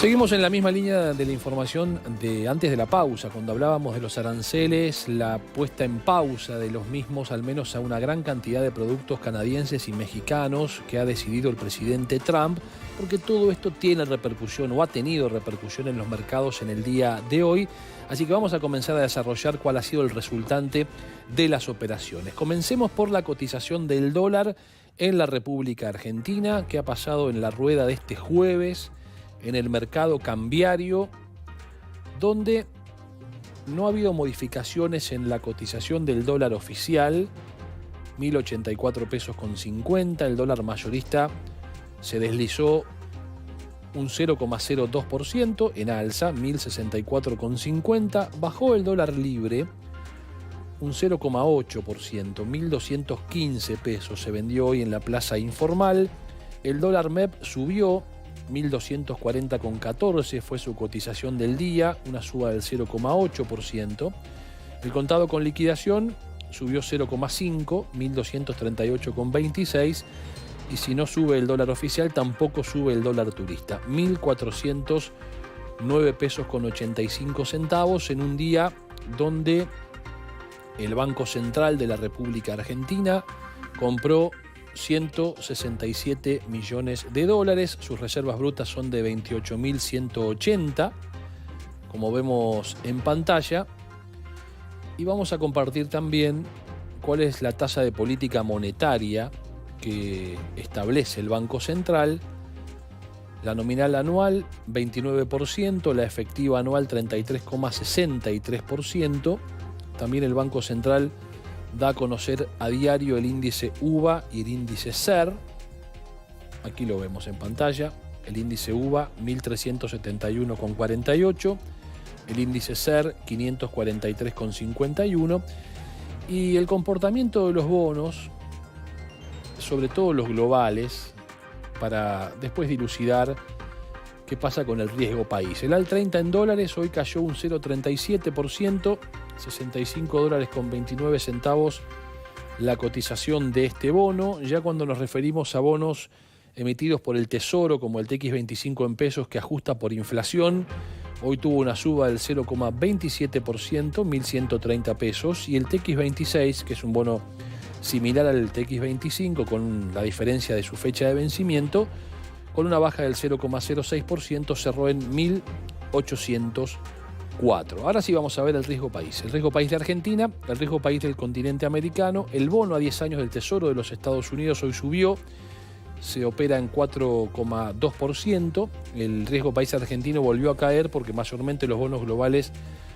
Seguimos en la misma línea de la información de antes de la pausa, cuando hablábamos de los aranceles, la puesta en pausa de los mismos, al menos a una gran cantidad de productos canadienses y mexicanos que ha decidido el presidente Trump, porque todo esto tiene repercusión o ha tenido repercusión en los mercados en el día de hoy. Así que vamos a comenzar a desarrollar cuál ha sido el resultante de las operaciones. Comencemos por la cotización del dólar en la República Argentina, que ha pasado en la rueda de este jueves en el mercado cambiario, donde no ha habido modificaciones en la cotización del dólar oficial, 1.084 pesos con 50, el dólar mayorista se deslizó un 0,02% en alza, 1.064,50, bajó el dólar libre un 0,8%, 1.215 pesos se vendió hoy en la plaza informal, el dólar MEP subió 1.240,14 fue su cotización del día, una suba del 0,8%. El contado con liquidación subió 0,5, 1.238,26. Y si no sube el dólar oficial, tampoco sube el dólar turista. 1.409 pesos con 85 centavos en un día donde el Banco Central de la República Argentina compró 167 millones de dólares, sus reservas brutas son de 28.180, como vemos en pantalla, y vamos a compartir también cuál es la tasa de política monetaria que establece el Banco Central. La nominal anual 29%, la efectiva anual 33,63%. También el Banco Central da a conocer a diario el índice UVA y el índice SER. Aquí lo vemos en pantalla. El índice UVA 1371,48, el índice SER 543,51. Y el comportamiento de los bonos, sobre todo los globales, para después dilucidar qué pasa con el riesgo país. El AL 30 en dólares hoy cayó un 0,37%, 65 dólares con 29 centavos la cotización de este bono. Ya cuando nos referimos a bonos emitidos por el Tesoro, como el TX25 en pesos, que ajusta por inflación, hoy tuvo una suba del 0,27%, 1.130 pesos, y el TX26, que es un bono similar al TX25, con la diferencia de su fecha de vencimiento, con una baja del 0,06%, cerró en 1.804. Ahora sí vamos a ver el riesgo país. El riesgo país de Argentina, el riesgo país del continente americano. El bono a 10 años del Tesoro de los Estados Unidos hoy subió, se opera en 4,2%. El riesgo país argentino volvió a caer porque mayormente los bonos globales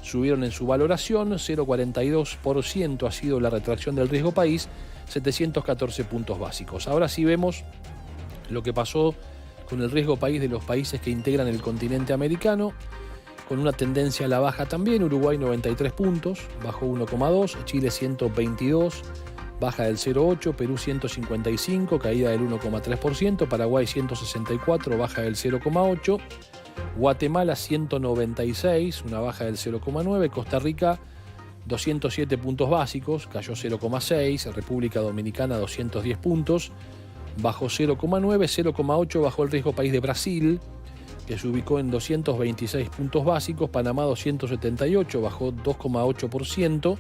subieron en su valoración. 0,42% ha sido la retracción del riesgo país, 714 puntos básicos. Ahora sí vemos lo que pasó con el riesgo país de los países que integran el continente americano, con una tendencia a la baja también. Uruguay 93 puntos, bajó 1,2, Chile 122, baja del 0,8, Perú 155, caída del 1,3%, Paraguay 164, baja del 0,8, Guatemala 196, una baja del 0,9, Costa Rica 207 puntos básicos, cayó 0,6, República Dominicana 210 puntos, bajó 0,9, 0,8 bajó el riesgo país de Brasil, que se ubicó en 226 puntos básicos, Panamá 278, bajó 2,8%,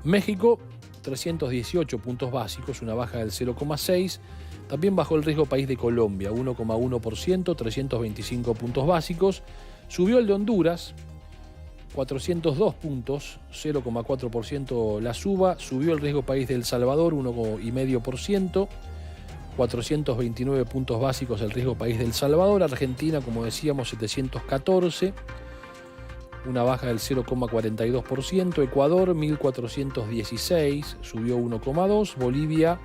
México 318 puntos básicos, una baja del 0,6%, también bajó el riesgo país de Colombia, 1,1%, 325 puntos básicos, subió el de Honduras, 402 puntos, 0,4% la suba, subió el riesgo país de El Salvador, 1,5%, 429 puntos básicos el riesgo país de El Salvador. Argentina, como decíamos, 714, una baja del 0,42%. Ecuador, 1.416, subió 1,2%. Bolivia,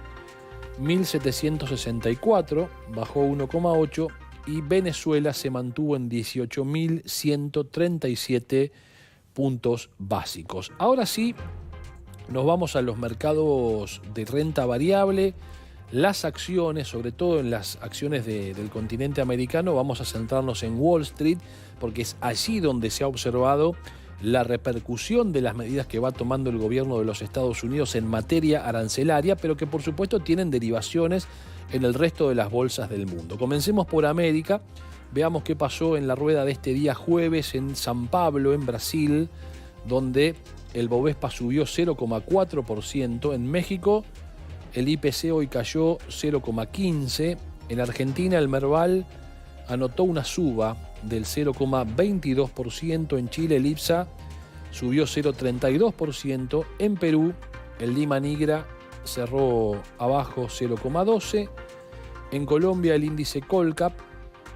1.764, bajó 1,8%. Y Venezuela se mantuvo en 18.137 puntos básicos. Ahora sí, nos vamos a los mercados de renta variable. Las acciones, sobre todo en las acciones del continente americano, vamos a centrarnos en Wall Street, porque es allí donde se ha observado la repercusión de las medidas que va tomando el gobierno de los Estados Unidos en materia arancelaria, pero que por supuesto tienen derivaciones en el resto de las bolsas del mundo. Comencemos por América, Veamos qué pasó en la rueda de este día jueves en San Pablo, en Brasil, donde el Bovespa subió 0,4%. En México, el IPC hoy cayó 0,15%. En Argentina, el Merval anotó una suba del 0,22%. En Chile, el IPSA subió 0,32%. En Perú, el Lima Nigra cerró abajo 0,12%. En Colombia, el índice Colcap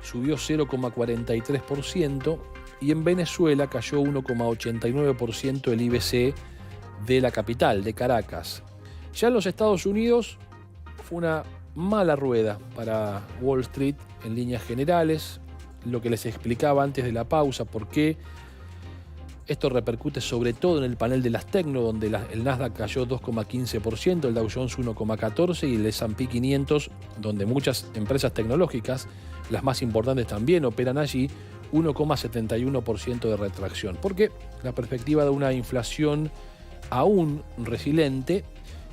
subió 0,43%. Y en Venezuela cayó 1,89% el IBC de la capital, de Caracas. Ya en los Estados Unidos fue una mala rueda para Wall Street en líneas generales. Lo que les explicaba antes de la pausa, por qué esto repercute sobre todo en el panel de las tecno, donde el Nasdaq cayó 2,15%, el Dow Jones 1,14% y el S&P 500, donde muchas empresas tecnológicas, las más importantes también operan allí, 1,71% de retracción. Porque la perspectiva de una inflación aún resiliente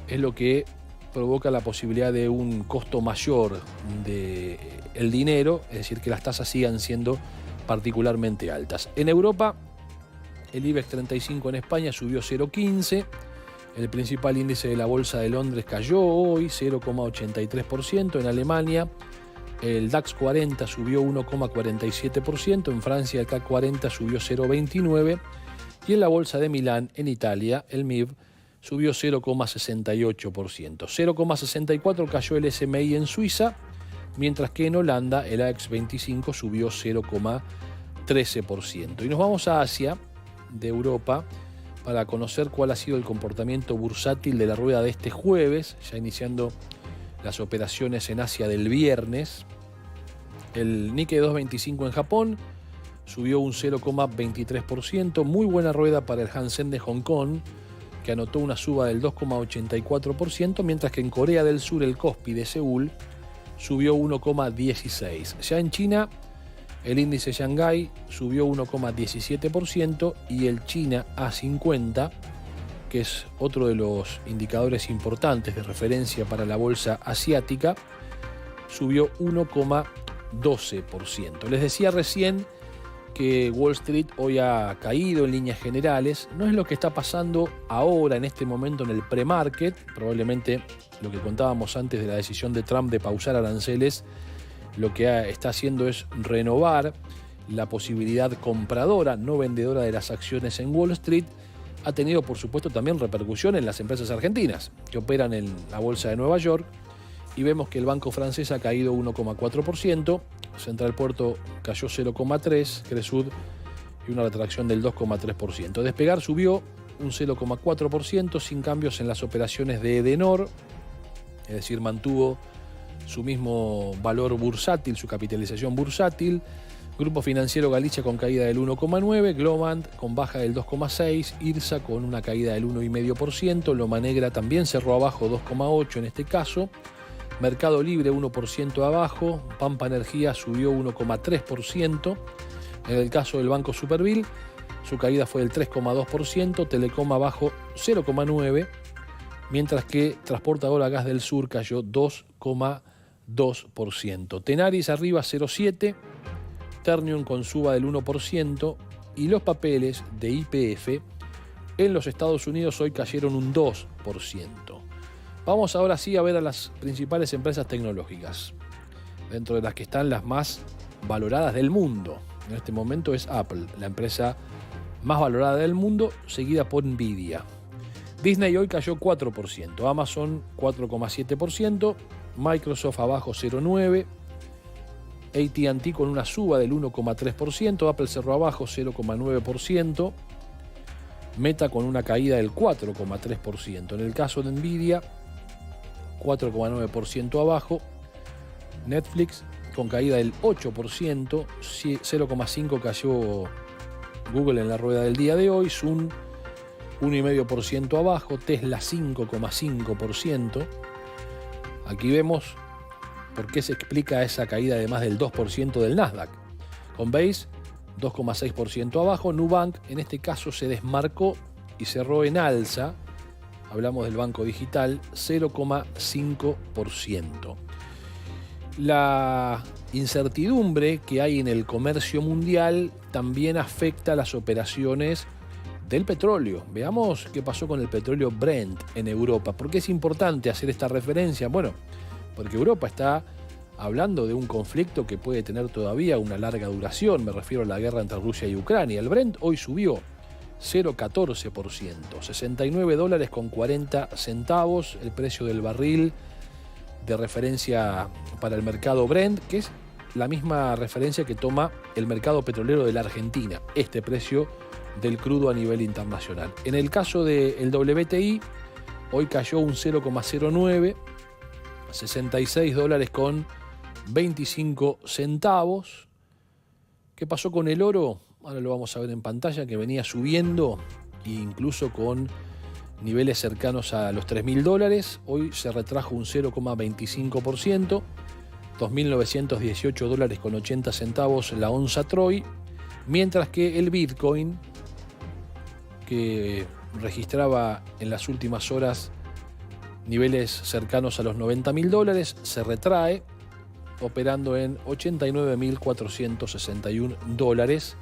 es lo que provoca la posibilidad de un costo mayor del dinero, es decir, que las tasas sigan siendo particularmente altas. En Europa, el IBEX 35 en España subió 0,15%, el principal índice de la Bolsa de Londres cayó hoy 0,83%, en Alemania el DAX 40 subió 1,47%, en Francia el CAC 40 subió 0,29% y en la Bolsa de Milán, en Italia, el MIB subió 0,68%. 0,64% cayó el SMI en Suiza, mientras que en Holanda el AX 25 subió 0,13%. Y nos vamos a Asia, de Europa, para conocer cuál ha sido el comportamiento bursátil de la rueda de este jueves, ya iniciando las operaciones en Asia del viernes. El Nikkei 225 en Japón subió un 0,23%. Muy buena rueda para el Hansen de Hong Kong, que anotó una suba del 2,84%, mientras que en Corea del Sur el Kospi de Seúl subió 1,16%. Ya en China, el índice Shanghái subió 1,17% y el China A50, que es otro de los indicadores importantes de referencia para la bolsa asiática, subió 1,12%. Les decía recién que Wall Street hoy ha caído en líneas generales. No es lo que está pasando ahora, en este momento, en el pre-market. Probablemente lo que contábamos antes de la decisión de Trump de pausar aranceles, lo que está haciendo es renovar la posibilidad compradora, no vendedora de las acciones en Wall Street. Ha tenido, por supuesto, también repercusión en las empresas argentinas que operan en la Bolsa de Nueva York. Y vemos que el banco francés ha caído 1,4%, Central Puerto cayó 0,3%, Cresud y una retracción del 2,3%. Despegar subió un 0,4% sin cambios en las operaciones de Edenor, es decir, mantuvo su mismo valor bursátil, su capitalización bursátil. Grupo Financiero Galicia con caída del 1,9%, Globant con baja del 2,6%, IRSA con una caída del 1,5%, Loma Negra también cerró abajo 2,8% en este caso, Mercado Libre 1% abajo, Pampa Energía subió 1,3%, en el caso del Banco Superville su caída fue del 3,2%, Telecom abajo 0,9%, mientras que Transportadora Gas del Sur cayó 2,2%. Tenaris arriba 0,7%, Ternium con suba del 1% y los papeles de YPF en los Estados Unidos hoy cayeron un 2%. Vamos ahora sí a ver a las principales empresas tecnológicas, dentro de las que están las más valoradas del mundo. En este momento es Apple, la empresa más valorada del mundo, seguida por Nvidia. Disney hoy cayó 4%, Amazon 4,7%, Microsoft abajo 0,9%, AT&T con una suba del 1,3%, Apple cerró abajo 0,9%, Meta con una caída del 4,3%. En el caso de Nvidia, 4,9% abajo, Netflix con caída del 8%, 0,5% cayó Google en la rueda del día de hoy, Zoom 1,5% abajo, Tesla 5,5%. Aquí vemos por qué se explica esa caída de más del 2% del Nasdaq. Coinbase 2,6% abajo, Nubank en este caso se desmarcó y cerró en alza, hablamos del banco digital, 0,5%. La incertidumbre que hay en el comercio mundial también afecta las operaciones del petróleo. Veamos qué pasó con el petróleo Brent en Europa. ¿Por qué es importante hacer esta referencia? Bueno, porque Europa está hablando de un conflicto que puede tener todavía una larga duración. Me refiero a la guerra entre Rusia y Ucrania. El Brent hoy subió 0,14%, $69.40 el precio del barril de referencia para el mercado Brent, que es la misma referencia que toma el mercado petrolero de la Argentina, este precio del crudo a nivel internacional. En el caso del WTI, hoy cayó un 0,09, $66.25. ¿Qué pasó con el oro? Ahora lo vamos a ver en pantalla, que venía subiendo, incluso con niveles cercanos a los $3.000. Hoy se retrajo un 0,25%, $2.918.80 la onza Troy, mientras que el Bitcoin, que registraba en las últimas horas niveles cercanos a los $90.000, se retrae, operando en $89.461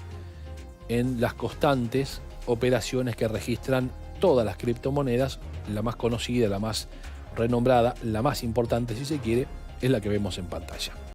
en las constantes operaciones que registran todas las criptomonedas. La más conocida, la más renombrada, la más importante si se quiere, es la que vemos en pantalla.